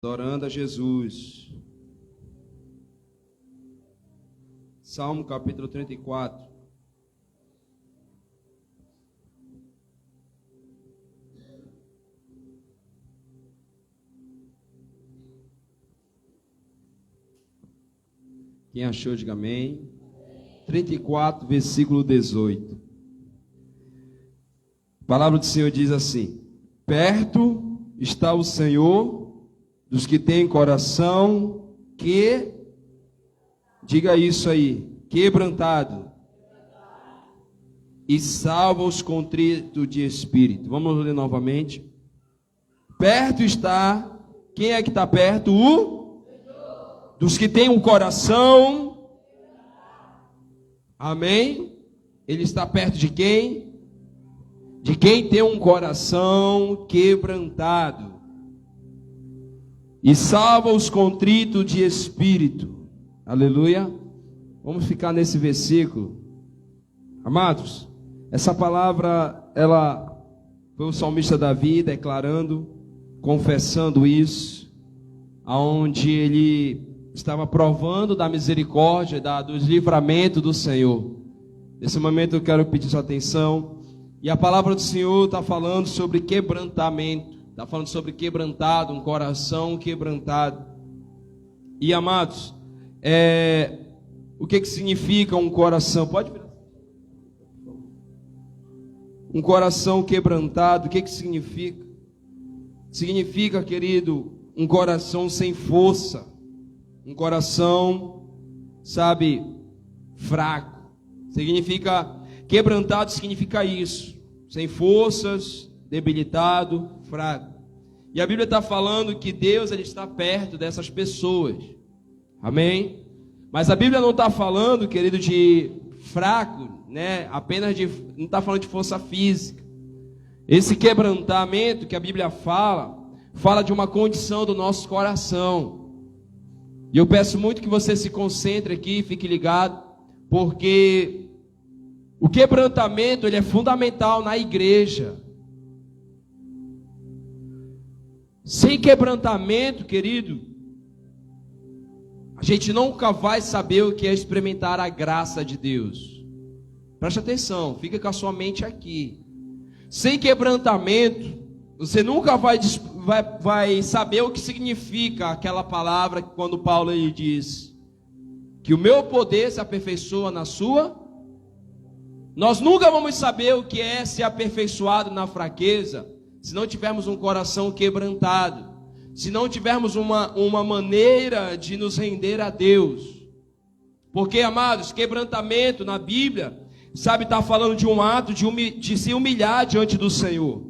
Adorando a Jesus. Salmo capítulo 34. Quem achou, diga amém. 34, versículo 18. A palavra do Senhor diz assim: perto está o Senhor dos que têm coração que, diga isso aí, quebrantado, e salva os contritos de espírito. Vamos ler novamente. Perto está, quem é que está perto? Dos que têm um coração, amém? Ele está perto de quem? De quem tem um coração quebrantado. E salva os contritos de espírito. Aleluia. Vamos ficar nesse versículo. Amados, essa palavra, ela foi o salmista Davi declarando, confessando isso, aonde ele estava provando da misericórdia, dos livramentos do Senhor. Nesse momento eu quero pedir sua atenção. E a palavra do Senhor está falando sobre quebrantamento. Está falando sobre quebrantado, um coração quebrantado. E amados, o que significa um coração? Pode virar. Um coração quebrantado, o que significa? Significa, querido, um coração sem força. Um coração, sabe, fraco. Significa, quebrantado significa isso. Sem forças, debilitado, fraco. E a Bíblia está falando que Deus, ele está perto dessas pessoas. Amém? Mas a Bíblia não está falando, querido, de fraco, né? Apenas não está falando de força física. Esse quebrantamento que a Bíblia fala de uma condição do nosso coração. E eu peço muito que você se concentre aqui, fique ligado, porque o quebrantamento, ele é fundamental na igreja. Sem quebrantamento, querido, a gente nunca vai saber o que é experimentar a graça de Deus. Preste atenção, fica com a sua mente aqui. Sem quebrantamento, você nunca vai saber o que significa aquela palavra quando Paulo ele diz que o meu poder se aperfeiçoa na sua. Nós nunca vamos saber o que é ser aperfeiçoado na fraqueza, se não tivermos um coração quebrantado, se não tivermos uma maneira de nos render a Deus. Porque, amados, quebrantamento na Bíblia, sabe, está falando de um ato de se humilhar diante do Senhor.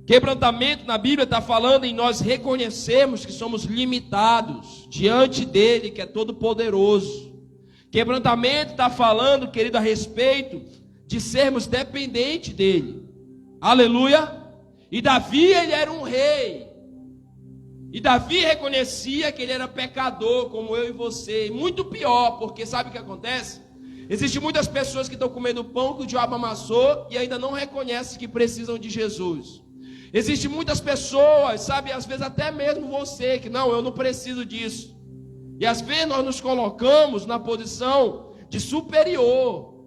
Quebrantamento na Bíblia está falando em nós reconhecermos que somos limitados diante dele, que é todo poderoso. Quebrantamento está falando, querido, a respeito de sermos dependentes dele. Aleluia. E Davi, ele era um rei. E Davi reconhecia que ele era pecador, como eu e você. E muito pior, porque sabe o que acontece? Existem muitas pessoas que estão comendo pão que o diabo amassou e ainda não reconhecem que precisam de Jesus. Existem muitas pessoas, sabe, às vezes até mesmo você, que não, eu não preciso disso. E às vezes nós nos colocamos na posição de superior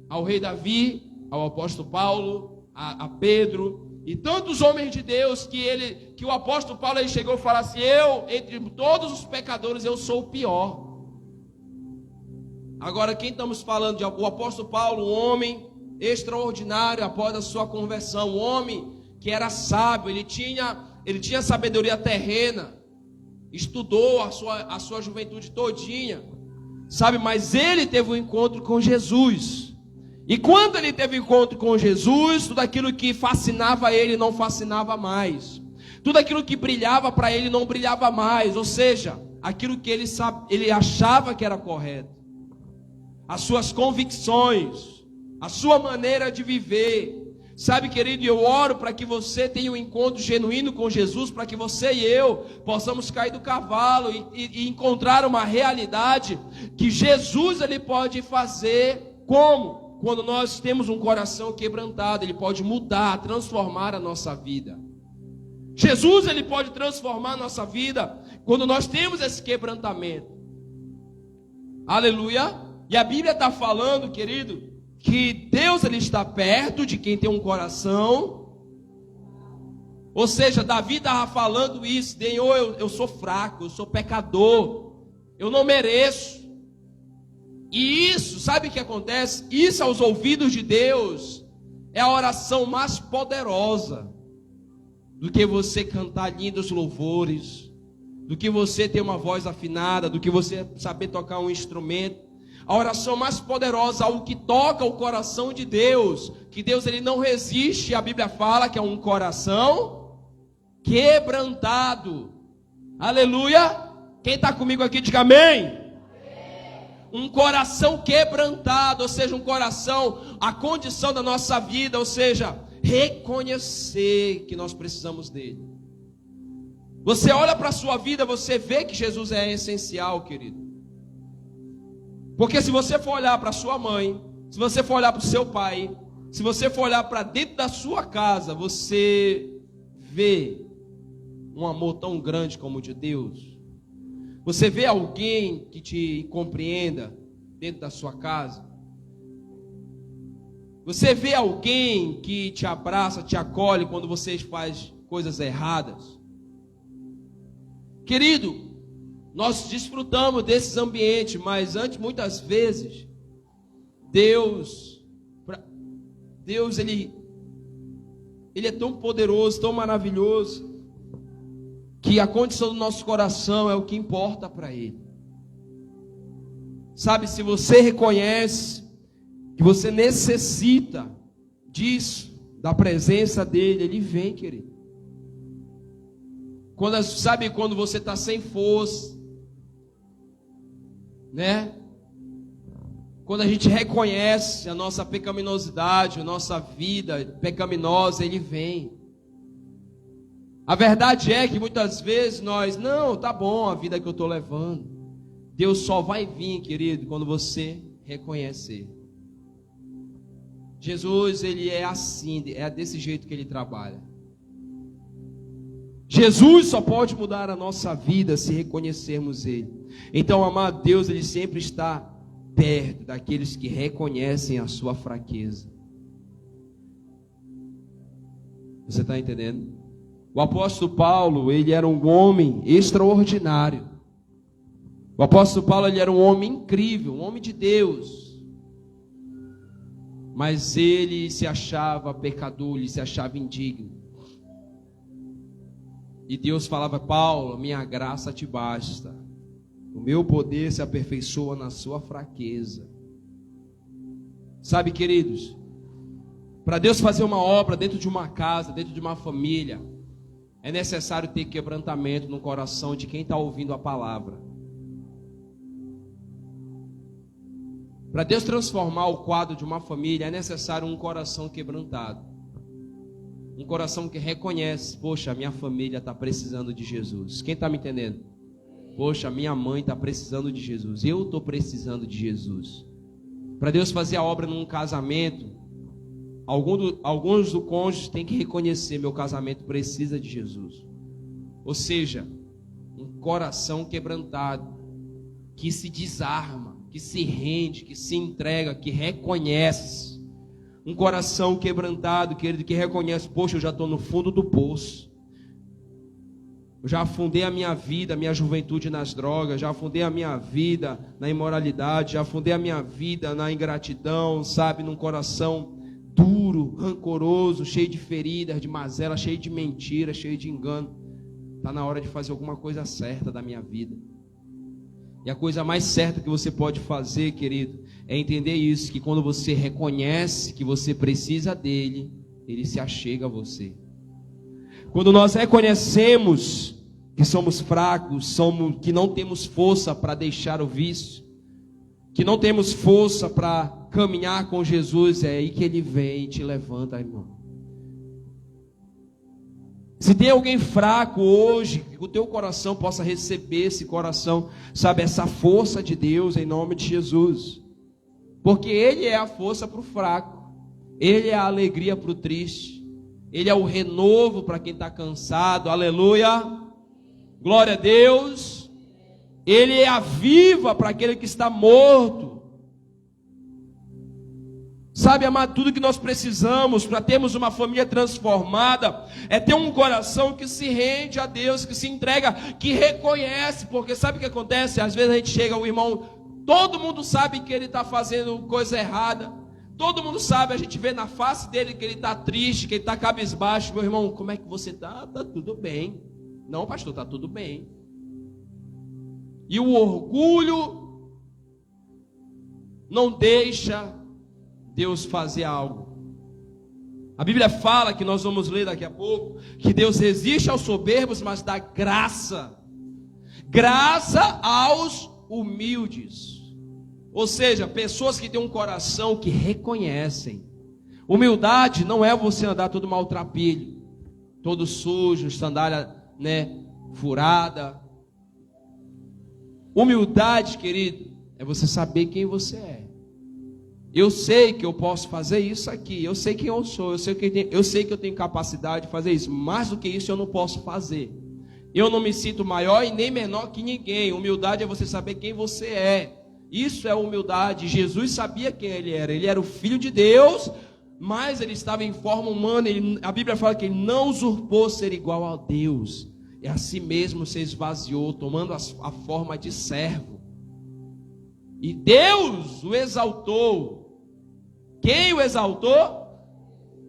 ao rei Davi, ao apóstolo Paulo, a Pedro e tantos homens de Deus que o apóstolo Paulo ele chegou e falou assim: eu, entre todos os pecadores, eu sou o pior. Agora, quem estamos falando? O apóstolo Paulo, um homem extraordinário após a sua conversão, um homem que era sábio, ele tinha sabedoria terrena, estudou a sua juventude todinha, sabe, mas ele teve um encontro com Jesus. E quando ele teve encontro com Jesus, tudo aquilo que fascinava ele não fascinava mais. Tudo aquilo que brilhava para ele não brilhava mais. Ou seja, aquilo que ele achava que era correto. As suas convicções, a sua maneira de viver. Sabe, querido, eu oro para que você tenha um encontro genuíno com Jesus, para que você e eu possamos cair do cavalo e encontrar uma realidade que Jesus ele pode fazer como? Quando nós temos um coração quebrantado, ele pode mudar, transformar a nossa vida. Jesus, ele pode transformar a nossa vida quando nós temos esse quebrantamento. Aleluia. E a Bíblia está falando, querido, que Deus, ele está perto de quem tem um coração. Ou seja, Davi estava falando isso: Senhor, eu sou fraco, eu sou pecador, eu não mereço. E isso, sabe o que acontece? Isso aos ouvidos de Deus é a oração mais poderosa do que você cantar lindos louvores, do que você ter uma voz afinada, do que você saber tocar um instrumento. A oração mais poderosa, algo que toca o coração de Deus, que Deus, ele não resiste. A Bíblia fala que é um coração quebrantado. Aleluia. Quem está comigo aqui, diga amém. Um coração quebrantado, ou seja, um coração, a condição da nossa vida, ou seja, reconhecer que nós precisamos dele. Você olha para a sua vida, você vê que Jesus é essencial, querido. Porque se você for olhar para sua mãe, se você for olhar para o seu pai, se você for olhar para dentro da sua casa, você vê um amor tão grande como o de Deus. Você vê alguém que te compreenda dentro da sua casa. Você vê alguém que te abraça, te acolhe quando você faz coisas erradas. Querido, nós desfrutamos desses ambientes, mas antes, muitas vezes, Deus ele é tão poderoso, tão maravilhoso, que a condição do nosso coração é o que importa para Ele. Sabe, se você reconhece que você necessita disso, da presença dEle, Ele vem, querido. Quando você está sem força, né? Quando a gente reconhece a nossa pecaminosidade, a nossa vida pecaminosa, Ele vem. A verdade é que muitas vezes não, tá bom a vida que eu estou levando. Deus só vai vir, querido, quando você reconhecer. Jesus, ele é assim, é desse jeito que ele trabalha. Jesus só pode mudar a nossa vida se reconhecermos ele. Então, amado Deus, ele sempre está perto daqueles que reconhecem a sua fraqueza. Você está entendendo? O apóstolo Paulo, ele era um homem extraordinário. O apóstolo Paulo, ele era um homem incrível, um homem de Deus. Mas ele se achava pecador, ele se achava indigno. E Deus falava: Paulo, minha graça te basta. O meu poder se aperfeiçoa na sua fraqueza. Sabe, queridos, para Deus fazer uma obra dentro de uma casa, dentro de uma família, é necessário ter quebrantamento no coração de quem está ouvindo a palavra. Para Deus transformar o quadro de uma família, é necessário um coração quebrantado. Um coração que reconhece: poxa, a minha família está precisando de Jesus. Quem está me entendendo? Poxa, minha mãe está precisando de Jesus. Eu estou precisando de Jesus. Para Deus fazer a obra num casamento, alguns do cônjuge têm que reconhecer: meu casamento precisa de Jesus. Ou seja, um coração quebrantado, que se desarma, que se rende, que se entrega, que reconhece. Um coração quebrantado, querido, que reconhece: poxa, eu já estou no fundo do poço. Eu já afundei a minha vida, a minha juventude nas drogas, já afundei a minha vida na imoralidade, já afundei a minha vida na ingratidão, sabe, num coração duro, rancoroso, cheio de feridas, de mazela, cheio de mentira, cheio de engano. Está na hora de fazer alguma coisa certa da minha vida. E a coisa mais certa que você pode fazer, querido, é entender isso, que quando você reconhece que você precisa dele, ele se achega a você. Quando nós reconhecemos que somos fracos, que não temos força para deixar o vício, que não temos força para caminhar com Jesus, é aí que ele vem e te levanta, irmão. Se tem alguém fraco hoje, que o teu coração possa receber esse coração, sabe, essa força de Deus em nome de Jesus. Porque ele é a força para o fraco, ele é a alegria para o triste, Ele é o renovo para quem está cansado, aleluia, glória a Deus. Ele é a viva para aquele que está morto. Sabe, amado, tudo que nós precisamos para termos uma família transformada é ter um coração que se rende a Deus, que se entrega, que reconhece, porque sabe o que acontece? Às vezes a gente chega, o irmão, todo mundo sabe que ele está fazendo coisa errada, todo mundo sabe, a gente vê na face dele que ele está triste, que ele está cabisbaixo. Meu irmão, como é que você está? Está tudo bem. Não, pastor, está tudo bem. E o orgulho não deixa Deus fazer algo. A Bíblia fala, que nós vamos ler daqui a pouco, que Deus resiste aos soberbos, mas dá graça aos humildes. Ou seja, pessoas que têm um coração que reconhecem. Humildade não é você andar todo maltrapilho, todo sujo, sandália, furada. Humildade, querido, é você saber quem você é. Eu sei que eu posso fazer isso aqui, eu sei quem eu sou, eu sei que eu tenho capacidade de fazer isso. Mais do que isso eu não posso fazer. Eu não me sinto maior e nem menor que ninguém. Humildade é você saber quem você é. Isso é humildade. Jesus sabia quem ele era o Filho de Deus, mas ele estava em forma humana. A Bíblia fala que ele não usurpou ser igual a Deus, e a si mesmo se esvaziou, tomando a forma de servo. E Deus o exaltou. Quem o exaltou?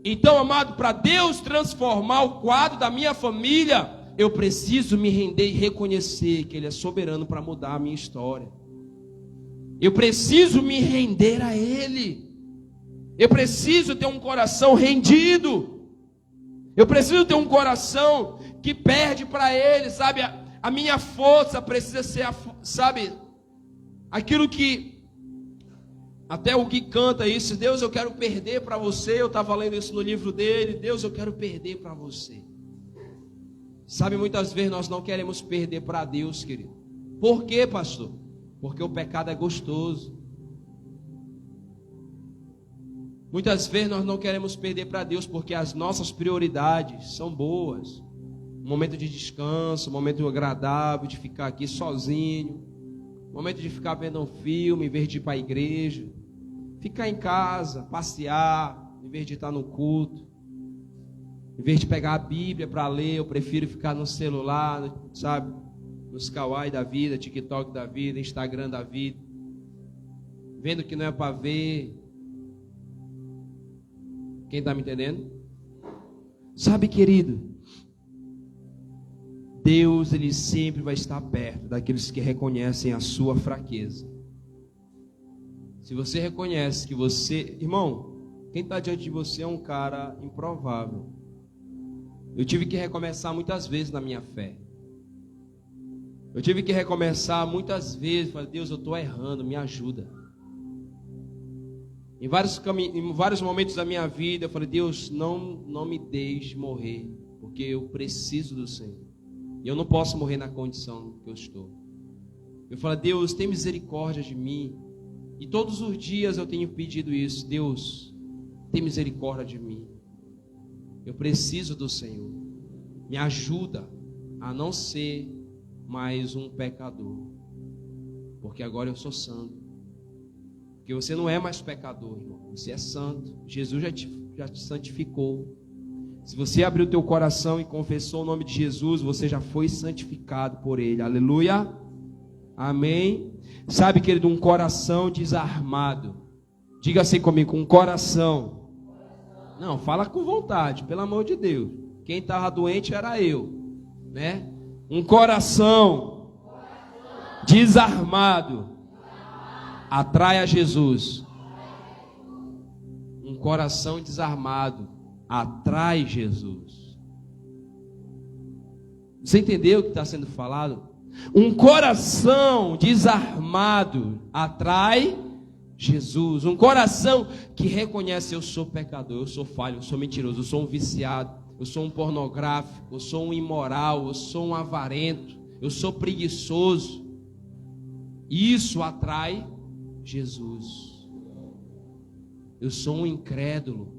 Então, amado, para Deus transformar o quadro da minha família, eu preciso me render e reconhecer que Ele é soberano para mudar a minha história. Eu preciso me render a Ele. Eu preciso ter um coração rendido. Eu preciso ter um coração que perde para Ele, sabe? A minha força precisa ser, sabe, aquilo que até o Gui canta isso. Deus, eu quero perder para você. Eu estava lendo isso no livro dele. Deus, eu quero perder para você. Sabe, muitas vezes nós não queremos perder para Deus, querido. Por quê, pastor? Porque o pecado é gostoso. Muitas vezes nós não queremos perder para Deus porque as nossas prioridades são boas. Um momento de descanso, um momento agradável de ficar aqui sozinho, um momento de ficar vendo um filme em vez de ir para a igreja, ficar em casa, passear em vez de estar no culto. Em vez de pegar a Bíblia para ler, eu prefiro ficar no celular, sabe? Nos kawaii da vida, TikTok da vida, Instagram da vida, vendo que não é para ver. Quem está me entendendo? Sabe, querido, Deus, Ele sempre vai estar perto daqueles que reconhecem a sua fraqueza. Se você reconhece que você... Irmão, quem está diante de você é um cara improvável. Eu tive que recomeçar muitas vezes na minha fé. Eu tive que recomeçar muitas vezes. Falei, Deus, eu estou errando, me ajuda. Em vários momentos da minha vida, eu falei, Deus, não me deixe morrer, porque eu preciso do Senhor. E eu não posso morrer na condição que eu estou. Eu falei, Deus, tem misericórdia de mim. E todos os dias eu tenho pedido isso. Deus, tem misericórdia de mim. Eu preciso do Senhor. Me ajuda a não ser mais um pecador. Porque agora eu sou santo. Porque você não é mais pecador, irmão. Você é santo. Jesus já te santificou. Se você abriu o teu coração e confessou o nome de Jesus, você já foi santificado por Ele. Aleluia. Amém. Sabe, querido, um coração desarmado. Diga assim comigo, um coração. Não, fala com vontade, pelo amor de Deus. Quem estava doente era eu, né? Um coração desarmado atrai a Jesus. Um coração desarmado atrai Jesus. Você entendeu o que está sendo falado? Um coração desarmado atrai Jesus. Um coração que reconhece: eu sou pecador, eu sou falho, eu sou mentiroso, eu sou um viciado, eu sou um pornográfico, eu sou um imoral, eu sou um avarento, eu sou preguiçoso. Isso atrai Jesus. Eu sou um incrédulo.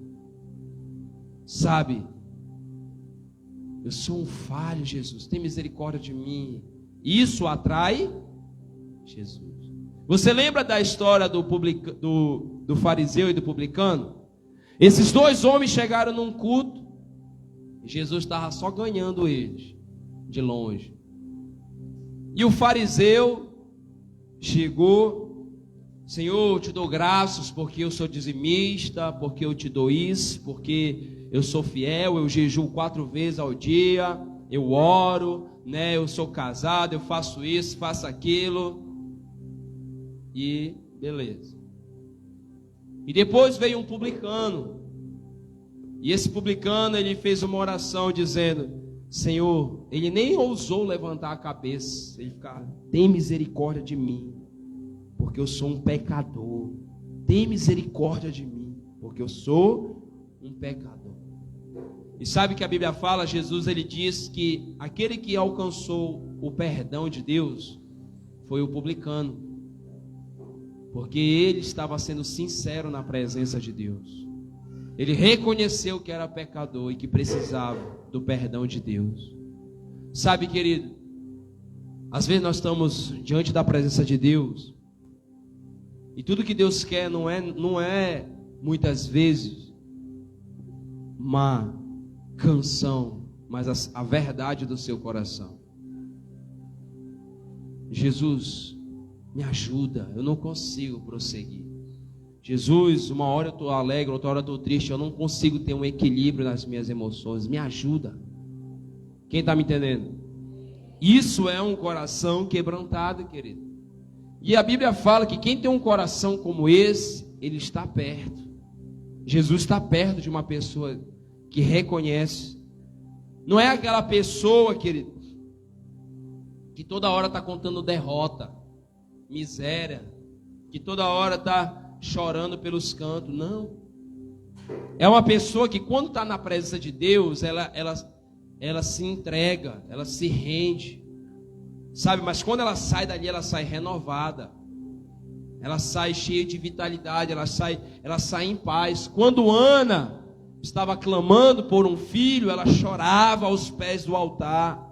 Sabe, Eu sou um falho, Jesus, tem misericórdia de mim. Isso atrai Jesus. Você lembra da história do fariseu e do publicano? Esses dois homens chegaram num culto e Jesus estava só ganhando eles de longe. E o fariseu chegou: Senhor, eu te dou graças porque eu sou dizimista, porque eu te dou isso, porque eu sou fiel, eu jejuo 4 vezes ao dia, eu oro, né? Eu sou casado, eu faço isso, faço aquilo. E beleza. E depois veio um publicano. E esse publicano, ele fez uma oração dizendo: Senhor, ele nem ousou levantar a cabeça. Ele ficava: tem misericórdia de mim, porque eu sou um pecador. Tem misericórdia de mim, porque eu sou um pecador. E sabe que a Bíblia fala, Jesus ele diz que aquele que alcançou o perdão de Deus foi o publicano, porque ele estava sendo sincero na presença de Deus. Ele reconheceu que era pecador e que precisava do perdão de Deus. Sabe, querido, às vezes nós estamos diante da presença de Deus e tudo que Deus quer não é muitas vezes uma canção, mas a verdade do seu coração. Jesus, me ajuda, eu não consigo prosseguir. Jesus, uma hora eu estou alegre, outra hora eu estou triste, eu não consigo ter um equilíbrio nas minhas emoções, me ajuda. Quem está me entendendo? Isso é um coração quebrantado, querido. E a Bíblia fala que quem tem um coração como esse, ele está perto. Jesus está perto de uma pessoa que reconhece. Não é aquela pessoa, querido, que toda hora está contando derrota, miséria, que toda hora está chorando pelos cantos. Não. É uma pessoa que quando está na presença de Deus, ela se entrega, ela se rende, sabe? Mas quando ela sai dali, ela sai renovada, ela sai cheia de vitalidade, ela sai em paz. Quando Ana estava clamando por um filho, ela chorava aos pés do altar.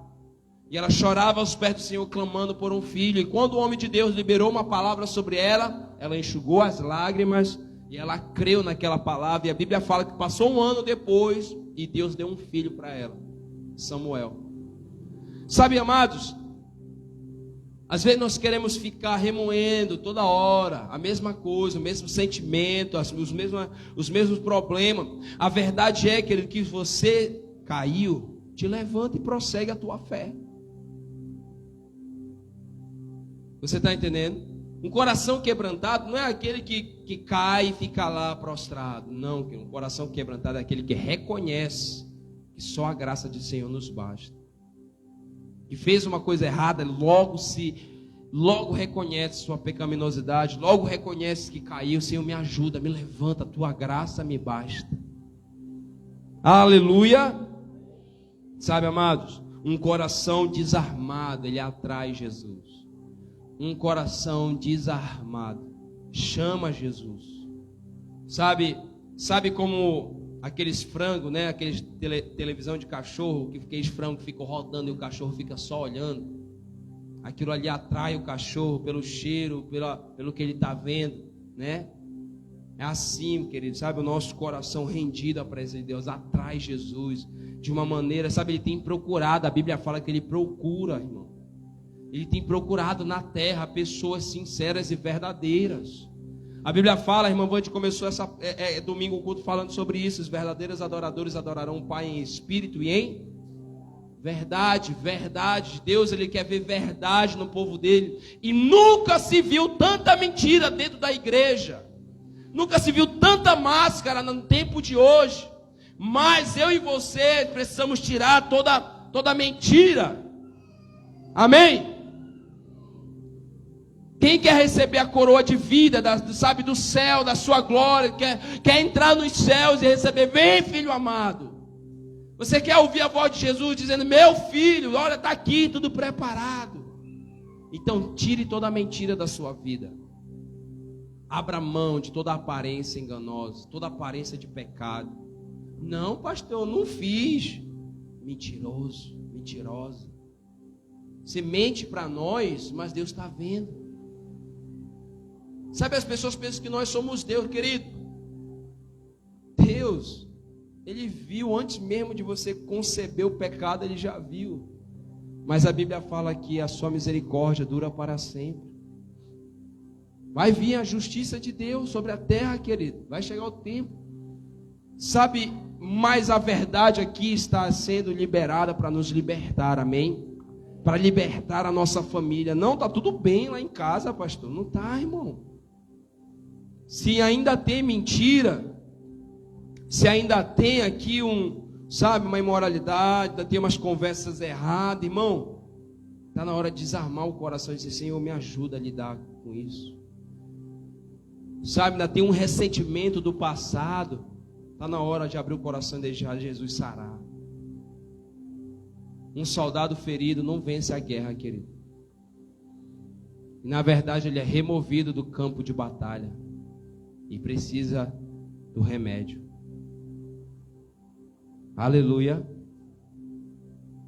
E ela chorava aos pés do Senhor, clamando por um filho. E quando o homem de Deus liberou uma palavra sobre ela, ela enxugou as lágrimas e ela creu naquela palavra. E a Bíblia fala que passou 1 ano depois e Deus deu um filho para ela, Samuel. Sabe, amados, às vezes nós queremos ficar remoendo toda hora a mesma coisa, o mesmo sentimento, os mesmos problemas. A verdade é, querido, que você caiu, te levanta e prossegue a tua fé. Você está entendendo? Um coração quebrantado não é aquele que cai e fica lá prostrado. Não, um coração quebrantado é aquele que reconhece que só a graça do Senhor nos basta. Que fez uma coisa errada, logo reconhece sua pecaminosidade, logo reconhece que caiu. Senhor, me ajuda, me levanta, a tua graça me basta. Aleluia. Sabe, amados, um coração desarmado, ele atrai Jesus. Um coração desarmado chama Jesus. Sabe como aqueles frangos, né? Aqueles televisão de cachorro, que aqueles frangos que ficam rodando e o cachorro fica só olhando. Aquilo ali atrai o cachorro pelo cheiro, pelo que ele está vendo, né? É assim, querido, sabe? O nosso coração rendido à presença de Deus atrai Jesus de uma maneira, sabe? Ele tem procurado, a Bíblia fala que ele procura, irmão. Ele tem procurado na terra pessoas sinceras e verdadeiras. A Bíblia fala, irmão, a gente começou domingo o culto falando sobre isso. Os verdadeiros adoradores adorarão o Pai em espírito e em verdade. Verdade. Deus, ele quer ver verdade no povo dele. E nunca se viu tanta mentira dentro da igreja. Nunca se viu tanta máscara no tempo de hoje. Mas eu e você precisamos tirar toda mentira. Amém? Quem quer receber a coroa de vida, sabe, do céu, da sua glória, quer entrar nos céus e receber, vem, filho amado. Você quer ouvir a voz de Jesus dizendo, meu filho, olha, está aqui, tudo preparado. Então tire toda a mentira da sua vida. Abra mão de toda a aparência enganosa, toda a aparência de pecado. Não, pastor, eu não fiz. mentiroso, mentirosa. Você mente para nós, mas Deus está vendo. Sabe, as pessoas pensam que nós somos Deus, querido. Deus, Ele viu antes mesmo de você conceber o pecado, Ele já viu. Mas a Bíblia fala que a sua misericórdia dura para sempre. Vai vir a justiça de Deus sobre a terra, querido. Vai chegar o tempo. Sabe, mas a verdade aqui está sendo liberada para nos libertar, amém? Para libertar a nossa família. Não, está tudo bem lá em casa, pastor. Não está, irmão. Se ainda tem mentira, se ainda tem aqui uma imoralidade, ainda tem umas conversas erradas, irmão, está na hora de desarmar o coração e dizer, Senhor, me ajuda a lidar com isso. Sabe, ainda tem um ressentimento do passado, está na hora de abrir o coração e deixar Jesus sarar. Um soldado ferido não vence a guerra, querido. E na verdade ele é removido do campo de batalha e precisa do remédio. Aleluia.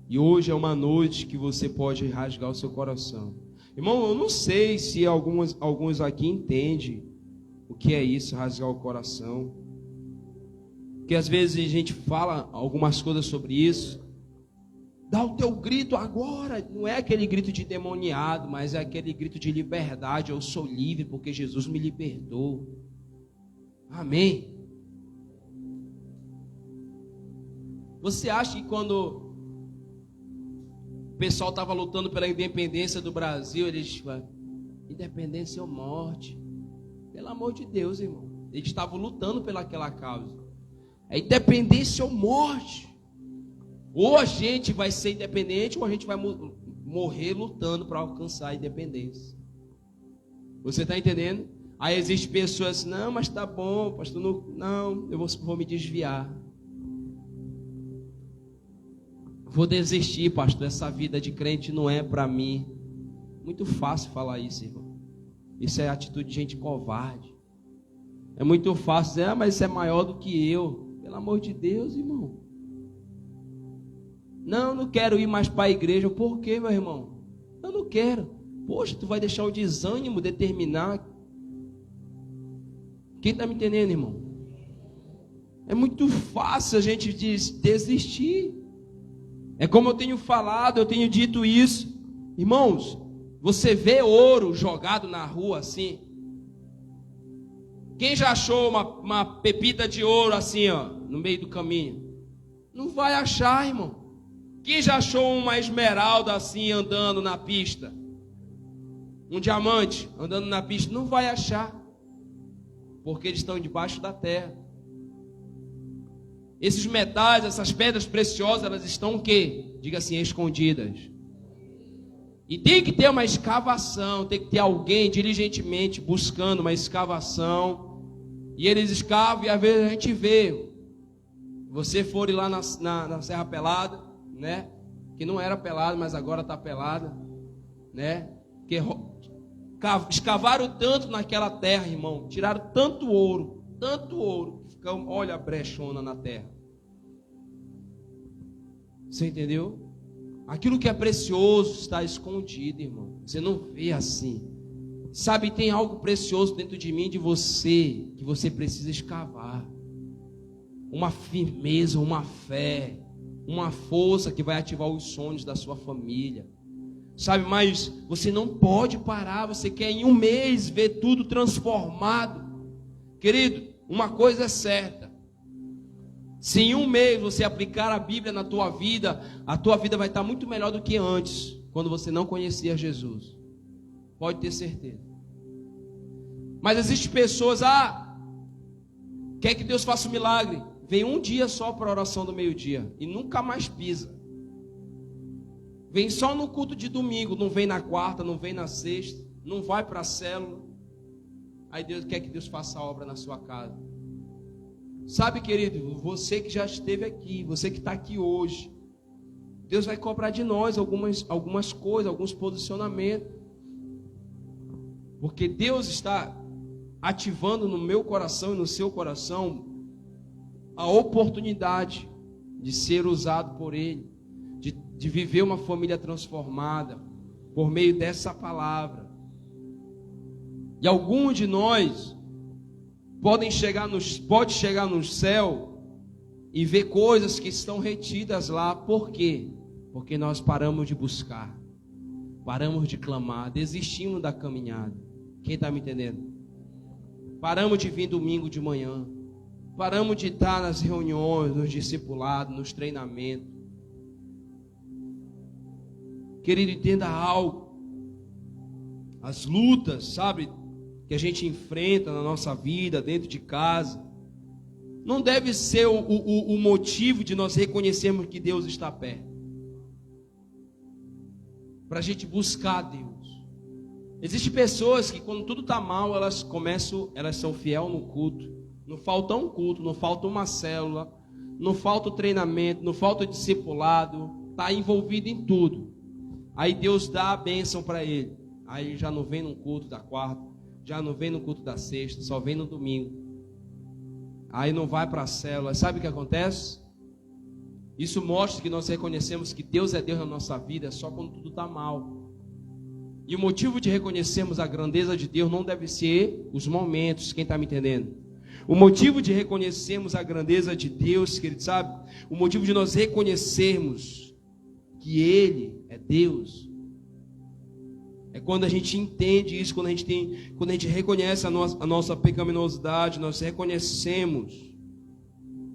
E hoje é uma noite que você pode rasgar o seu coração. Irmão, eu não sei se alguns aqui entendem o que é isso, rasgar o coração. Porque às vezes a gente fala algumas coisas sobre isso. Dá o teu grito agora. Não é aquele grito de demoniado, mas é aquele grito de liberdade. Eu sou livre porque Jesus me libertou. Amém. Você acha que quando o pessoal estava lutando pela independência do Brasil, eles falaram, independência ou morte? Pelo amor de Deus, irmão. Eles estavam lutando pelaquela causa. É independência ou morte. Ou a gente vai ser independente, ou a gente vai morrer lutando para alcançar a independência. Você está entendendo? Aí existem pessoas assim, não, mas tá bom, pastor, não, eu vou me desviar. Vou desistir, pastor, essa vida de crente não é para mim. Muito fácil falar isso, irmão. Isso é atitude de gente covarde. É muito fácil dizer, mas isso é maior do que eu. Pelo amor de Deus, irmão. Não quero ir mais para a igreja. Por quê, meu irmão? Eu não quero. Poxa, tu vai deixar o desânimo determinar. Quem está me entendendo, irmão? É muito fácil a gente desistir. É como eu tenho falado, eu tenho dito isso. Irmãos, você vê ouro jogado na rua assim? Quem já achou uma pepita de ouro assim, ó, no meio do caminho? Não vai achar, irmão. Quem já achou uma esmeralda assim andando na pista? Um diamante andando na pista? Não vai achar. Porque eles estão debaixo da terra. Esses metais, essas pedras preciosas, elas estão o quê? Diga assim, escondidas. E tem que ter uma escavação, tem que ter alguém diligentemente buscando uma escavação. E eles escavam e às vezes a gente vê. Você for lá na Serra Pelada, né? Que não era pelada, mas agora está pelada, né? Que escavaram tanto naquela terra, irmão. Tiraram tanto ouro, que fica, olha a brechona na terra. Você entendeu? Aquilo que é precioso está escondido, irmão. Você não vê assim. Sabe, tem algo precioso dentro de mim, de você, que você precisa escavar. Uma firmeza, uma fé, uma força que vai ativar os sonhos da sua família. Sabe, mas você não pode parar. Você quer em um mês ver tudo transformado. Querido, uma coisa é certa. Se em um mês você aplicar a Bíblia na tua vida, a tua vida vai estar muito melhor do que antes, quando você não conhecia Jesus. Pode ter certeza. Mas existem pessoas, quer que Deus faça um milagre? Vem um dia só para a oração do meio-dia e nunca mais pisa. Vem só no culto de domingo, não vem na quarta, não vem na sexta, não vai para a célula. Aí Deus quer que Deus faça a obra na sua casa. Sabe, querido, você que já esteve aqui, você que está aqui hoje, Deus vai cobrar de nós algumas coisas, alguns posicionamentos. Porque Deus está ativando no meu coração e no seu coração a oportunidade de ser usado por Ele, de viver uma família transformada por meio dessa palavra. E algum de nós pode chegar no céu e ver coisas que estão retidas lá. Por quê? Porque nós paramos de buscar, paramos de clamar, desistimos da caminhada. Quem está me entendendo? Paramos de vir domingo de manhã, paramos de estar nas reuniões, nos discipulados, nos treinamentos. Querido, entenda algo. As lutas, sabe, que a gente enfrenta na nossa vida, dentro de casa, não deve ser o motivo de nós reconhecermos que Deus está perto. Para a gente buscar Deus. Existem pessoas que quando tudo está mal, elas são fiel no culto. Não falta um culto, não falta uma célula, não falta o treinamento, não falta o discipulado. Está envolvido em tudo. Aí Deus dá a bênção para ele. Aí ele já não vem no culto da quarta, já não vem no culto da sexta, só vem no domingo. Aí não vai para a célula. Sabe o que acontece? Isso mostra que nós reconhecemos que Deus é Deus na nossa vida só quando tudo está mal. E o motivo de reconhecermos a grandeza de Deus não deve ser os momentos. Quem está me entendendo? O motivo de reconhecermos a grandeza de Deus, querido, sabe? O motivo de nós reconhecermos que Ele é Deus é quando a gente entende isso, quando a gente reconhece a nossa pecaminosidade, nós reconhecemos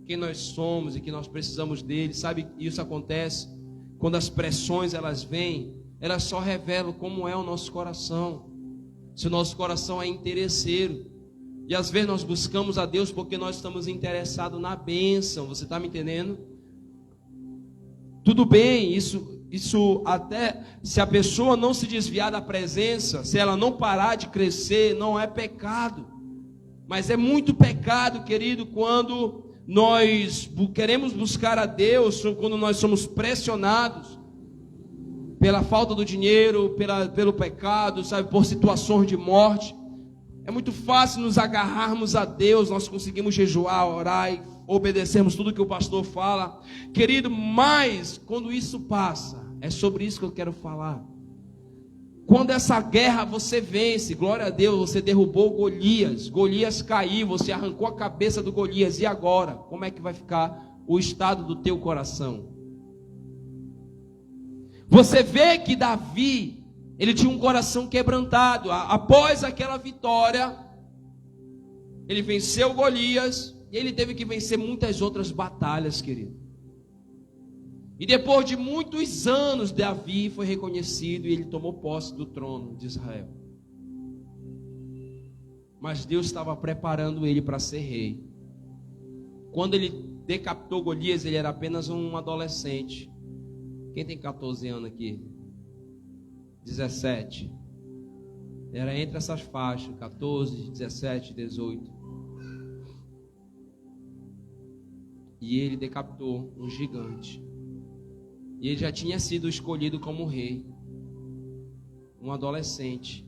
quem nós somos e que nós precisamos dele. Sabe, isso acontece quando as pressões elas vêm, elas só revelam como é o nosso coração. Se o nosso coração é interesseiro, e às vezes nós buscamos a Deus porque nós estamos interessados na bênção. Você está me entendendo? Tudo bem, isso até se a pessoa não se desviar da presença, se ela não parar de crescer, não é pecado. Mas é muito pecado, querido, quando nós queremos buscar a Deus, quando nós somos pressionados pela falta do dinheiro, pelo pecado, sabe, por situações de morte. É muito fácil nos agarrarmos a Deus, nós conseguimos jejuar, orar e obedecermos tudo que o pastor fala. Querido, mas quando isso passa, é sobre isso que eu quero falar. Quando essa guerra você vence, glória a Deus, você derrubou Golias caiu, você arrancou a cabeça do Golias, e agora? Como é que vai ficar o estado do teu coração? Você vê que Davi, ele tinha um coração quebrantado. Após aquela vitória, ele venceu Golias, e ele teve que vencer muitas outras batalhas, querido. E depois de muitos anos, Davi foi reconhecido e ele tomou posse do trono de Israel. Mas Deus estava preparando ele para ser rei. Quando ele decapitou Golias, ele era apenas um adolescente. Quem tem 14 anos aqui? 17. Era entre essas faixas, 14, 17, 18. E ele decapitou um gigante. E ele já tinha sido escolhido como rei. Um adolescente,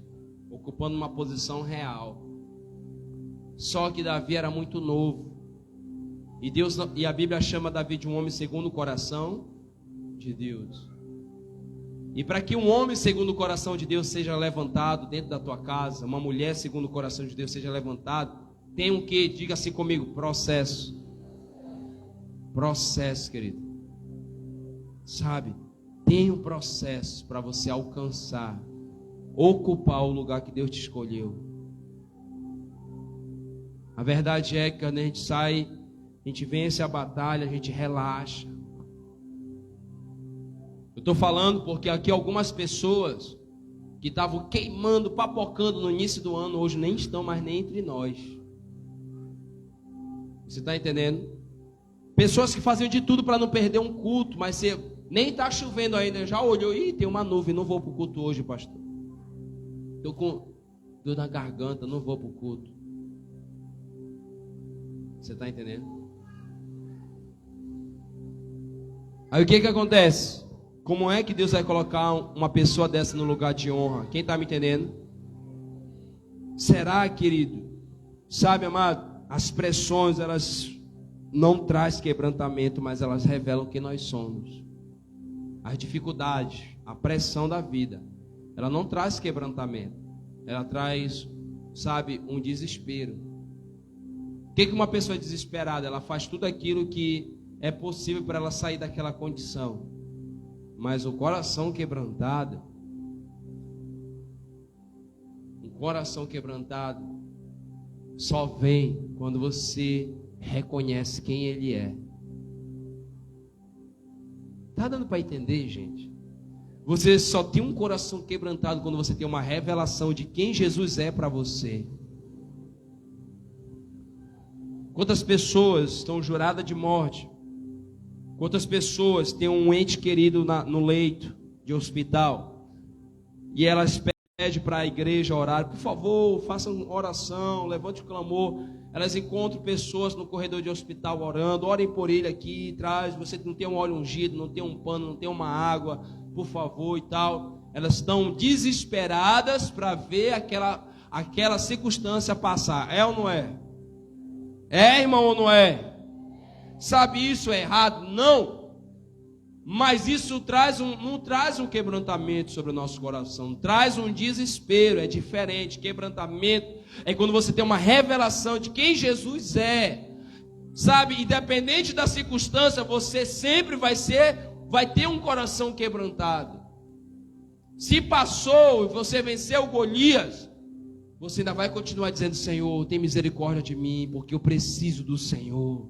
ocupando uma posição real. Só que Davi era muito novo. E a Bíblia chama Davi de um homem segundo o coração de Deus. E para que um homem segundo o coração de Deus seja levantado dentro da tua casa, uma mulher segundo o coração de Deus seja levantada, tem um que, diga assim comigo, processo. Processo, querido. Sabe, tem um processo para você alcançar, ocupar o lugar que Deus te escolheu. A verdade é que quando a gente sai, a gente vence a batalha, a gente relaxa. Eu estou falando porque aqui algumas pessoas que estavam queimando, papocando no início do ano, hoje nem estão mais nem entre nós. Você está entendendo? Pessoas que faziam de tudo para não perder um culto, mas você nem está chovendo ainda, já olhou, e tem uma nuvem, não vou para o culto hoje, pastor. Estou com dor na garganta, não vou para o culto. Você está entendendo? Aí o que acontece? Como é que Deus vai colocar uma pessoa dessa no lugar de honra? Quem está me entendendo? Será, querido? Sabe, amado, as pressões, não traz quebrantamento, mas elas revelam quem nós somos. As dificuldades, a pressão da vida, ela não traz quebrantamento. Ela traz, sabe, um desespero. O que uma pessoa desesperada? Ela faz tudo aquilo que é possível para ela sair daquela condição. Mas o coração quebrantado, só vem quando você reconhece quem Ele é. Tá dando para entender, gente? Você só tem um coração quebrantado quando você tem uma revelação de quem Jesus é para você. Quantas pessoas estão juradas de morte? Quantas pessoas têm um ente querido no leito de hospital? E elas pedem para a igreja orar, por favor, façam oração, levante o clamor. Elas encontram pessoas no corredor de hospital orando, orem por ele aqui, traz, você não tem um óleo ungido, não tem um pano, não tem uma água, por favor e tal. Elas estão desesperadas para ver aquela circunstância passar. É ou não é? É, irmão, ou não é? Sabe, isso é errado? Não. Mas isso não traz um quebrantamento sobre o nosso coração. Traz um desespero, é diferente. Quebrantamento é quando você tem uma revelação de quem Jesus é. Sabe, independente da circunstância, você sempre vai ter um coração quebrantado. Se passou e você venceu Golias, você ainda vai continuar dizendo: Senhor, tem misericórdia de mim, porque eu preciso do Senhor.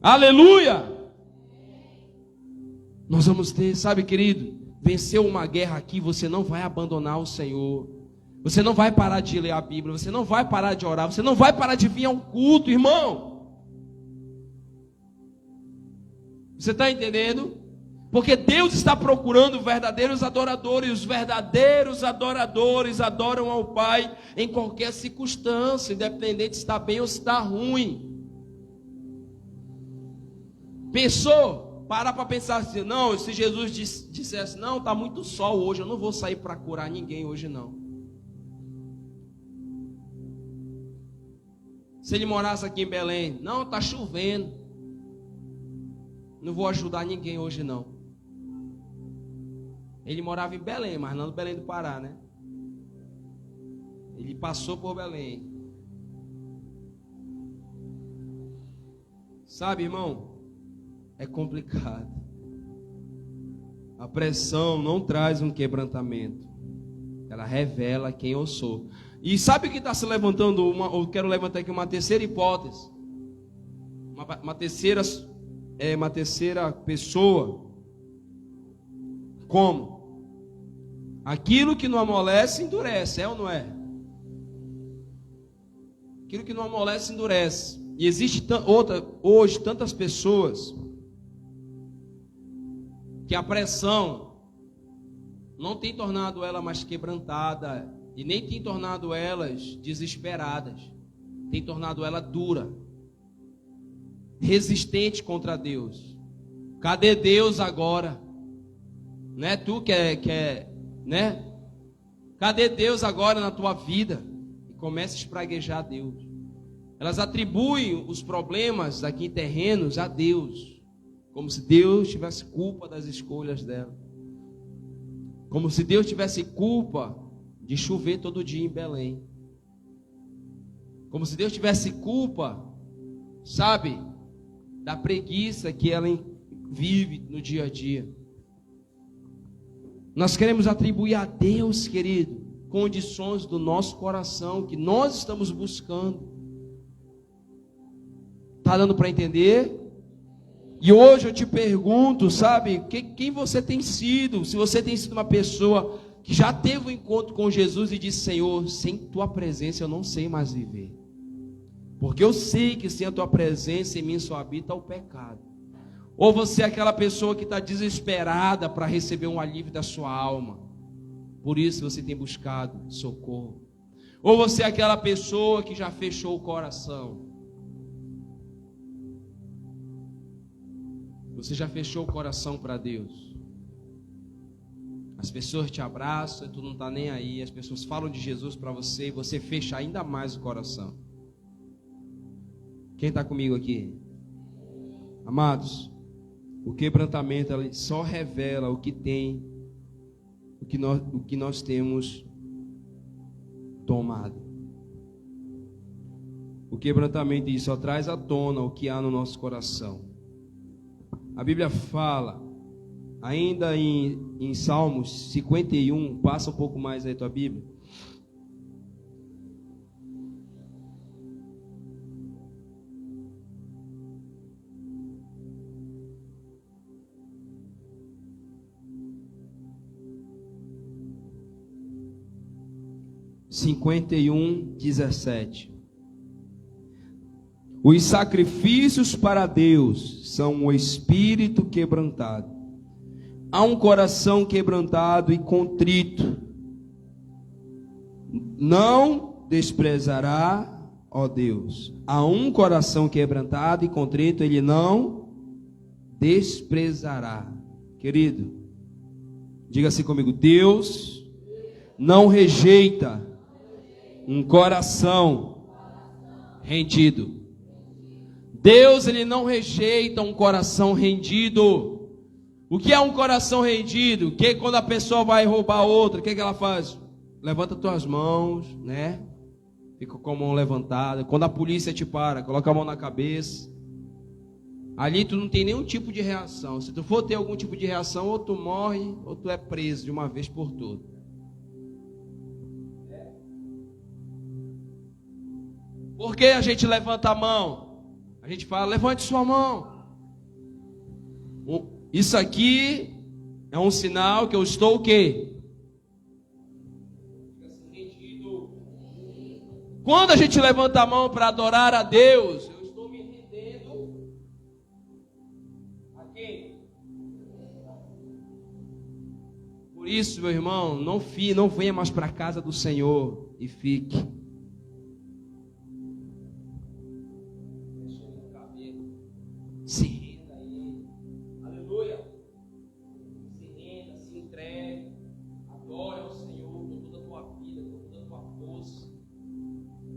Aleluia! Nós vamos ter, sabe, querido, venceu uma guerra aqui, você não vai abandonar o Senhor. Você não vai parar de ler a Bíblia, você não vai parar de orar, você não vai parar de vir a um culto, irmão. Você está entendendo? Porque Deus está procurando verdadeiros adoradores. E os verdadeiros adoradores adoram ao Pai em qualquer circunstância, independente se está bem ou se está ruim. Pensou? Parar para pensar assim: não, se Jesus dissesse: não, está muito sol hoje, eu não vou sair para curar ninguém hoje não. Se ele morasse aqui em Belém: não, está chovendo, não vou ajudar ninguém hoje não. Ele morava em Belém, mas não no Belém do Pará, né? Ele passou por Belém. Sabe, irmão, é complicado. A pressão não traz um quebrantamento, ela revela quem eu sou. E sabe o que está se levantando? Eu quero levantar aqui uma terceira hipótese, uma terceira pessoa. Como? Aquilo que não amolece, endurece, é ou não é? Aquilo que não amolece, endurece. E existe hoje tantas pessoas que a pressão não tem tornado ela mais quebrantada e nem tem tornado elas desesperadas, tem tornado ela dura, resistente contra Deus. Cadê Deus agora? Né? Tu que é, né? Cadê Deus agora na tua vida? E começa a espraguejar Deus. Elas atribuem os problemas aqui terrenos a Deus, como se Deus tivesse culpa das escolhas dela, como se Deus tivesse culpa de chover todo dia em Belém, como se Deus tivesse culpa, sabe, da preguiça que ela vive no dia a dia. Nós queremos atribuir a Deus, querido, condições do nosso coração que nós estamos buscando. Está dando para entender? E hoje eu te pergunto, sabe, quem você tem sido? Se você tem sido uma pessoa que já teve um encontro com Jesus e disse: Senhor, sem tua presença eu não sei mais viver, porque eu sei que sem a tua presença em mim só habita o pecado. Ou você é aquela pessoa que está desesperada para receber um alívio da sua alma, por isso você tem buscado socorro. Ou você é aquela pessoa que já fechou o coração. Você já fechou o coração para Deus. As pessoas te abraçam e tu não está nem aí. As pessoas falam de Jesus para você e você fecha ainda mais o coração. Quem está comigo aqui? Amados, o quebrantamento ele só revela o que tem, o que nós temos tomado. O quebrantamento só traz à tona o que há no nosso coração. A Bíblia fala, ainda em Salmos 51, passa um pouco mais aí tua Bíblia. (51, 17). Os sacrifícios para Deus são o espírito quebrantado. Há um coração quebrantado e contrito não desprezará, ó Deus. Há um coração quebrantado e contrito, ele não desprezará. Querido, diga assim comigo: Deus não rejeita um coração rendido. Deus, ele não rejeita um coração rendido. O que é um coração rendido? Que quando a pessoa vai roubar outra, o que ela faz? Levanta tuas mãos, né? Fica com a mão levantada. Quando a polícia te para, coloca a mão na cabeça. Ali tu não tem nenhum tipo de reação. Se tu for ter algum tipo de reação, ou tu morre, ou tu é preso de uma vez por todas. Por que a gente levanta a mão? A gente fala: levante sua mão. Isso aqui é um sinal que eu estou o quê? Quando a gente levanta a mão para adorar a Deus, eu estou me rendendo a quem? Por isso, meu irmão, não venha mais para a casa do Senhor e fique. Se renda a Ele. Aleluia. Se renda, se entregue. Adore ao Senhor com toda a tua vida, com toda a tua força.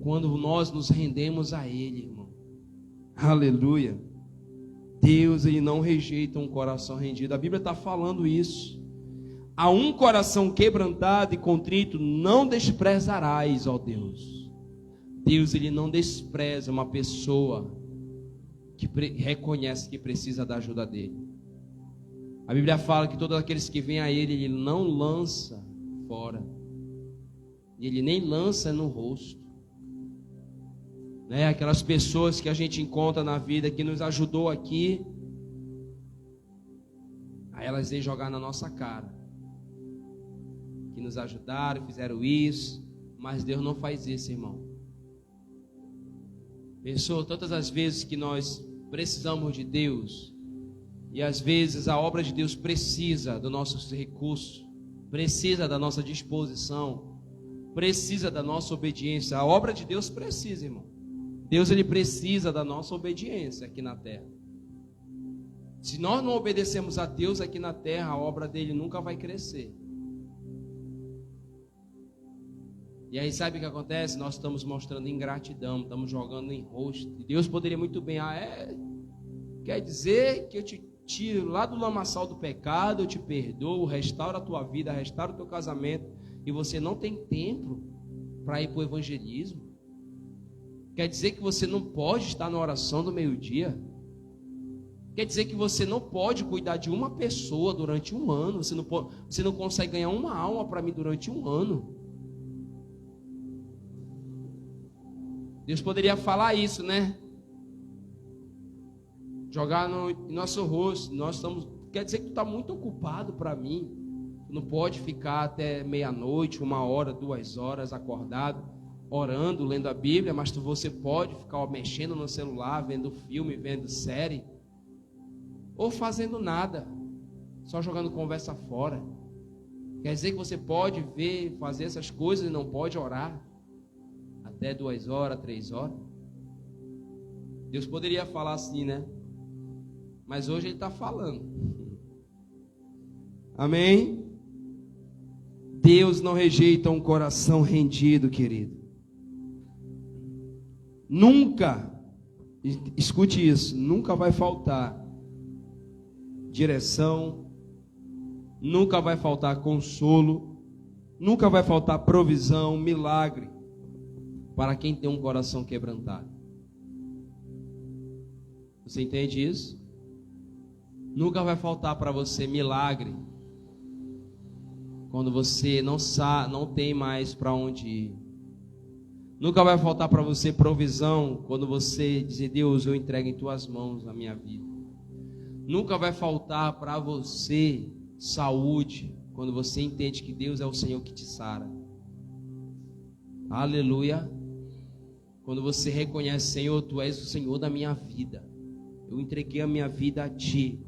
Quando nós nos rendemos a Ele, irmão. Aleluia. Deus, Ele não rejeita um coração rendido. A Bíblia está falando isso. A um coração quebrantado e contrito não desprezarás, ó Deus. Deus, Ele não despreza uma pessoa que reconhece que precisa da ajuda dele. A Bíblia fala que todos aqueles que vêm a Ele, Ele não lança fora. Ele nem lança no rosto. Né? Aquelas pessoas que a gente encontra na vida, que nos ajudou aqui, aí elas vêm jogar na nossa cara. Que nos ajudaram, fizeram isso, mas Deus não faz isso, irmão. Pensou todas as vezes que nós precisamos de Deus, e às vezes a obra de Deus precisa dos nossos recursos, precisa da nossa disposição, precisa da nossa obediência. A obra de Deus precisa, irmão. Deus, ele precisa da nossa obediência aqui na terra. Se nós não obedecemos a Deus aqui na terra, a obra dele nunca vai crescer. E aí sabe o que acontece? Nós estamos mostrando ingratidão, estamos jogando em rosto. E Deus poderia muito bem, quer dizer que eu te tiro lá do lamaçal do pecado, eu te perdoo, restauro a tua vida, restauro o teu casamento, e você não tem tempo para ir para o evangelismo? Quer dizer que você não pode estar na oração do meio-dia? Quer dizer que você não pode cuidar de uma pessoa durante um ano? Você não consegue ganhar uma alma para mim durante um ano? Deus poderia falar isso, né? Jogar no nosso rosto. Quer dizer que tu está muito ocupado para mim. Tu não pode ficar até meia-noite, 1 hora, 2 horas acordado, orando, lendo a Bíblia, mas você pode ficar mexendo no celular, vendo filme, vendo série, ou fazendo nada, só jogando conversa fora. Quer dizer que você pode fazer essas coisas e não pode orar até 2 horas, 3 horas? Deus poderia falar assim, né? Mas hoje Ele está falando. Amém? Deus não rejeita um coração rendido, querido. Nunca escute isso, nunca vai faltar direção, nunca vai faltar consolo, nunca vai faltar provisão, milagre para quem tem um coração quebrantado. Você entende isso? Nunca vai faltar para você milagre quando você não tem mais para onde ir. Nunca vai faltar para você provisão quando você dizer: Deus, eu entrego em tuas mãos a minha vida. Nunca vai faltar para você saúde quando você entende que Deus é o Senhor que te sara. Aleluia. Quando você reconhece: Senhor, tu és o Senhor da minha vida, eu entreguei a minha vida a ti.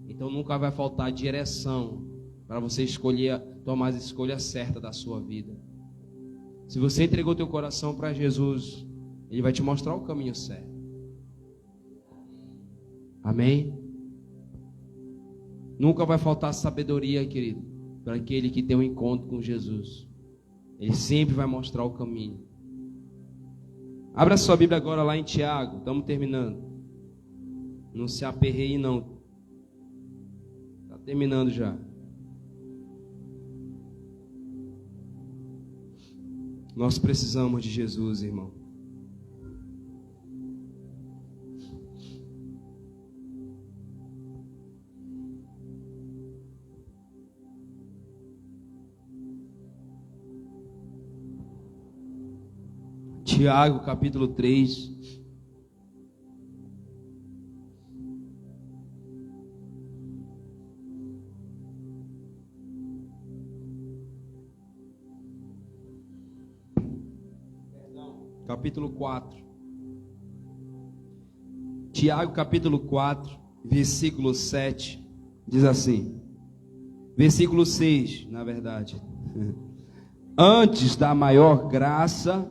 Então nunca vai faltar direção para você escolher, tomar as escolhas certas da sua vida. Se você entregou teu coração para Jesus, Ele vai te mostrar o caminho certo. Amém? Nunca vai faltar sabedoria, querido, para aquele que tem um encontro com Jesus. Ele sempre vai mostrar o caminho. Abra sua Bíblia agora lá em Tiago. Estamos terminando. Não se aperreie não. Está terminando já. Nós precisamos de Jesus, irmão. Tiago, capítulo 3. Capítulo 4. Tiago, capítulo 4, versículo 7. Diz assim. Versículo 6, na verdade. Antes da maior graça,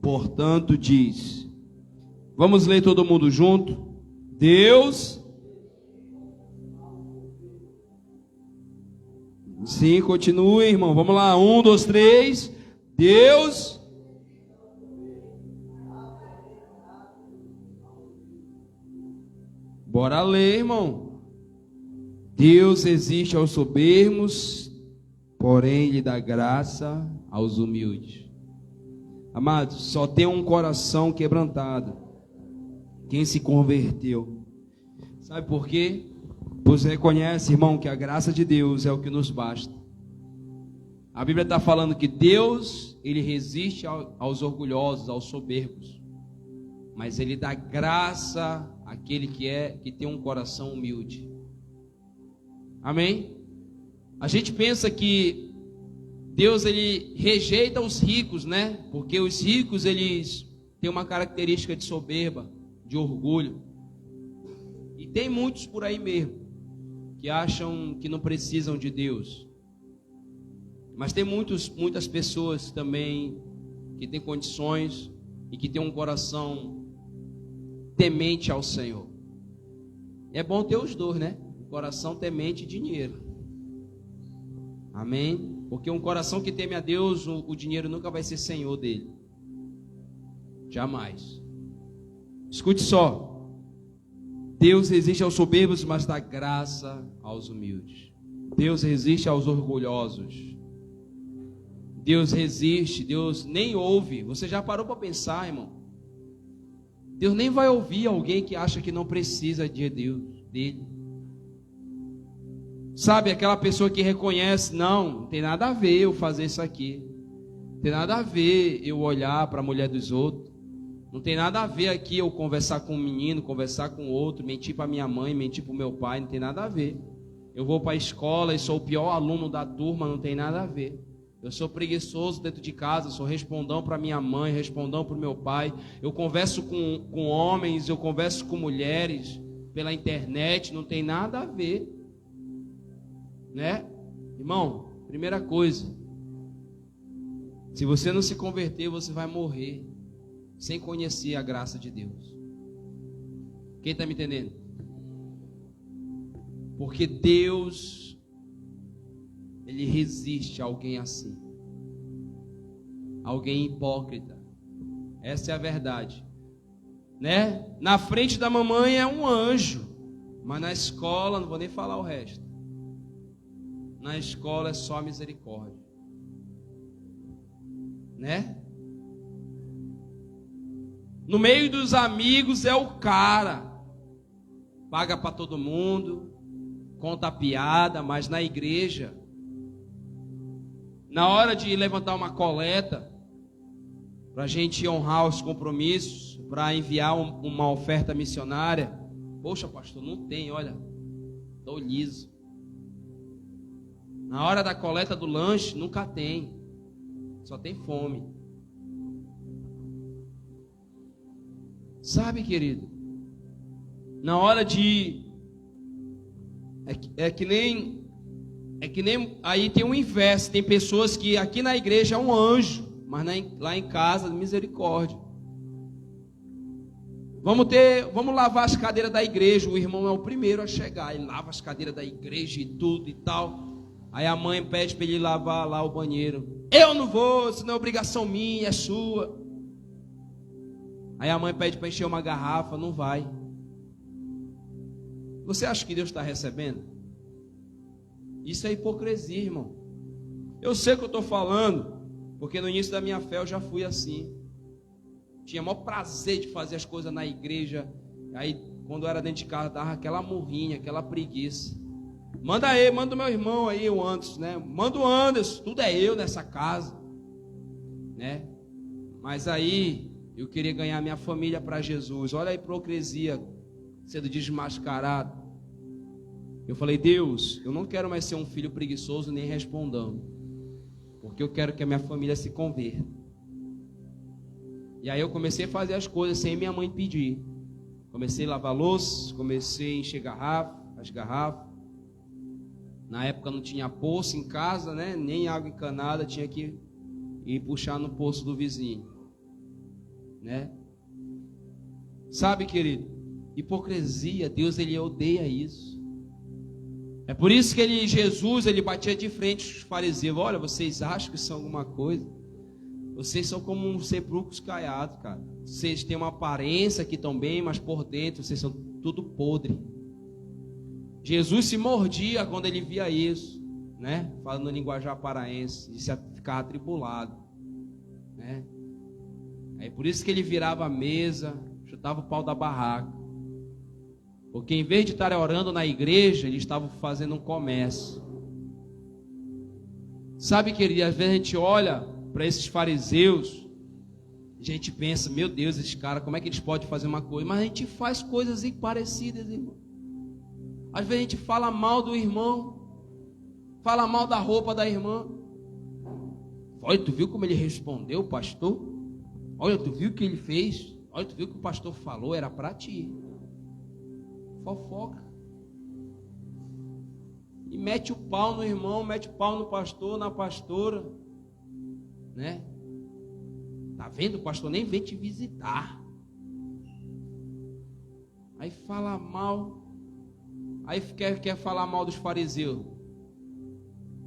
portanto, diz. Vamos ler todo mundo junto? Deus. Sim, continue, irmão. Vamos lá. 1, 2, 3. Deus. Bora ler, irmão. Deus resiste aos soberbos, porém lhe dá graça aos humildes. Amados, só tem um coração quebrantado quem se converteu. Sabe por quê? Pois reconhece, irmão, que a graça de Deus é o que nos basta. A Bíblia está falando que Deus, Ele resiste aos orgulhosos, aos soberbos, mas Ele dá graça àquele que tem um coração humilde. Amém? A gente pensa que Deus, Ele rejeita os ricos, né? Porque os ricos, eles têm uma característica de soberba, de orgulho. E tem muitos por aí mesmo que acham que não precisam de Deus. Mas tem muitas pessoas também que têm condições e que têm um coração temente ao Senhor. É bom ter os dois, né? Um coração temente e dinheiro. Amém? Porque um coração que teme a Deus, o dinheiro nunca vai ser senhor dele. Jamais. Escute só. Deus resiste aos soberbos, mas dá graça aos humildes. Deus resiste aos orgulhosos. Deus resiste, Deus nem ouve. Você já parou para pensar, irmão? Deus nem vai ouvir alguém que acha que não precisa de Deus, dele. Sabe, aquela pessoa que reconhece: não tem nada a ver eu fazer isso aqui. Não tem nada a ver eu olhar para a mulher dos outros. Não tem nada a ver aqui eu conversar com um menino, conversar com outro, mentir para minha mãe, mentir para o meu pai. Não tem nada a ver. Eu vou para a escola e sou o pior aluno da turma. Não tem nada a ver. Eu sou preguiçoso dentro de casa, sou respondão para minha mãe, respondão para o meu pai. Eu converso com homens, eu converso com mulheres pela internet. Não tem nada a ver, né? Irmão, primeira coisa, se você não se converter, você vai morrer sem conhecer a graça de Deus. Quem está me entendendo? Porque Deus, Ele resiste a alguém assim, alguém hipócrita. Essa é a verdade. né? Na frente da mamãe é um anjo, mas na escola, não vou nem falar o resto. Na escola é só misericórdia, né? No meio dos amigos é o cara, paga para todo mundo, conta a piada, mas na igreja, na hora de levantar uma coleta, para a gente honrar os compromissos, para enviar uma oferta missionária, poxa pastor, não tem, olha, estou liso. Na hora da coleta do lanche, nunca tem, só tem fome. Sabe, querido, na hora de... É que nem aí tem o inverso. Tem pessoas que aqui na igreja é um anjo, mas lá em casa, misericórdia. Vamos lavar as cadeiras da igreja. O irmão é o primeiro a chegar. Ele lava as cadeiras da igreja e tudo e tal. Aí a mãe pede para ele lavar lá o banheiro. Eu não vou, isso não é obrigação minha, é sua. Aí a mãe pede para encher uma garrafa, não vai. Você acha que Deus está recebendo? Isso é hipocrisia, irmão. Eu sei o que eu estou falando, porque no início da minha fé eu já fui assim. Tinha o maior prazer de fazer as coisas na igreja. Aí quando eu era dentro de casa, dava aquela murrinha, aquela preguiça. Manda o meu irmão aí, o Anderson, né? Manda o Anderson, tudo é eu nessa casa, né? Mas aí eu queria ganhar minha família para Jesus. Olha a hipocrisia sendo desmascarado. Eu falei, Deus, eu não quero mais ser um filho preguiçoso nem respondão, porque eu quero que a minha família se converta. E aí eu comecei a fazer as coisas sem minha mãe pedir. Comecei a lavar louça, comecei a encher as garrafas. Na época não tinha poço em casa, né? Nem água encanada, tinha que ir puxar no poço do vizinho, né? Sabe, querido, hipocrisia, Deus ele odeia isso. É por isso que Jesus batia de frente os fariseus. Olha, vocês acham que são alguma coisa? Vocês são como um sepulcros caiados, cara. Vocês têm uma aparência aqui também, mas por dentro vocês são tudo podre. Jesus se mordia quando ele via isso, né? Falando em linguajar paraense, e ficava atribulado, né? Aí por isso que ele virava a mesa, chutava o pau da barraca. Porque em vez de estar orando na igreja, eles estavam fazendo um comércio. Sabe, querido, às vezes a gente olha para esses fariseus, a gente pensa, meu Deus, esses caras, como é que eles podem fazer uma coisa? Mas a gente faz coisas parecidas, irmão. Às vezes a gente fala mal do irmão, fala mal da roupa da irmã. Olha, tu viu como ele respondeu, pastor? Olha, tu viu o que ele fez? Olha, tu viu o que o pastor falou? Era para ti. Fofoca. E mete o pau no irmão, mete o pau no pastor, na pastora, né? Tá vendo? O pastor nem vem te visitar. Aí fala mal. Aí quer falar mal dos fariseus.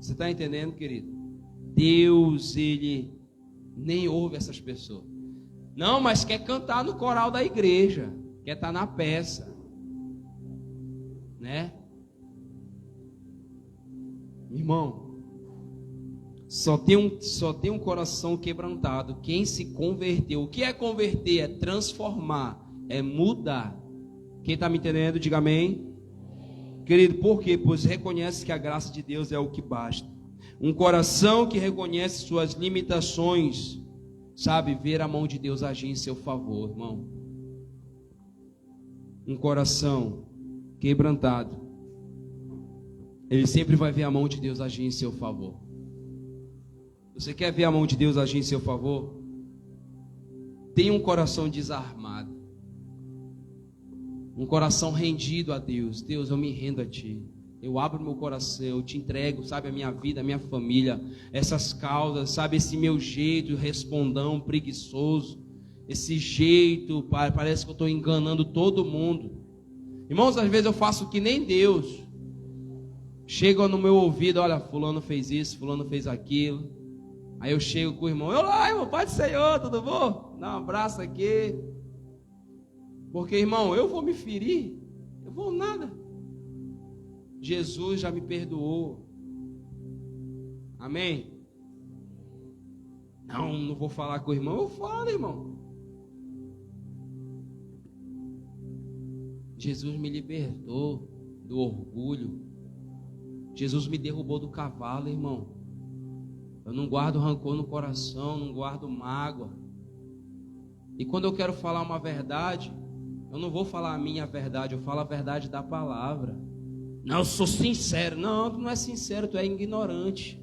Você está entendendo, querido? Deus, ele nem ouve essas pessoas. Não, mas quer cantar no coral da igreja, quer estar na peça, né? Irmão, só tem um coração quebrantado. Quem se converteu, o que é converter? É transformar, é mudar. Quem está me entendendo, diga amém. Querido, por quê? Pois reconhece que a graça de Deus é o que basta. Um coração que reconhece suas limitações, sabe, ver a mão de Deus agir em seu favor, irmão. Um coração quebrantado, ele sempre vai ver a mão de Deus agir em seu favor. Você quer ver a mão de Deus agir em seu favor? Tenha um coração desarmado. Um coração rendido a Deus. Deus, eu me rendo a Ti. Eu abro meu coração, eu Te entrego, sabe, a minha vida, a minha família, essas causas, sabe, esse meu jeito respondão, preguiçoso, esse jeito, parece que eu estou enganando todo mundo. Irmãos, às vezes eu faço que nem Deus. Chega no meu ouvido, olha, fulano fez isso, fulano fez aquilo. Aí eu chego com o irmão, olá, irmão, Pai do Senhor, tudo bom? Dá um abraço aqui. Porque, irmão, eu vou me ferir? Eu vou nada. Jesus já me perdoou. Amém? Não vou falar com o irmão. Eu falo, irmão. Jesus me libertou do orgulho. Jesus me derrubou do cavalo, irmão. Eu não guardo rancor no coração, não guardo mágoa. E quando eu quero falar uma verdade, eu não vou falar a minha verdade, eu falo a verdade da palavra. Não, eu sou sincero. Não, tu não é sincero, tu é ignorante.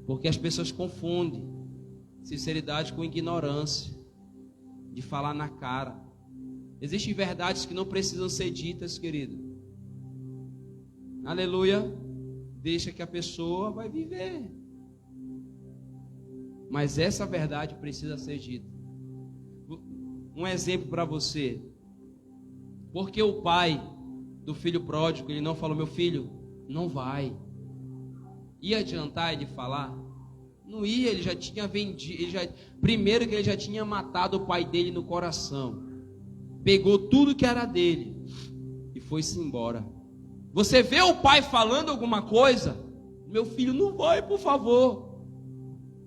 Porque as pessoas confundem sinceridade com ignorância, de falar na cara. Existem verdades que não precisam ser ditas, querido. Aleluia. Deixa que a pessoa vai viver. Mas essa verdade precisa ser dita. Um exemplo para você. Porque o pai do filho pródigo, ele não falou: meu filho, não vai. Ia adiantar ele falar? Não ia, ele já tinha vendido. Primeiro que ele já tinha matado o pai dele no coração. Pegou tudo que era dele e foi-se embora. Você vê o pai falando alguma coisa? Meu filho, não vai, por favor.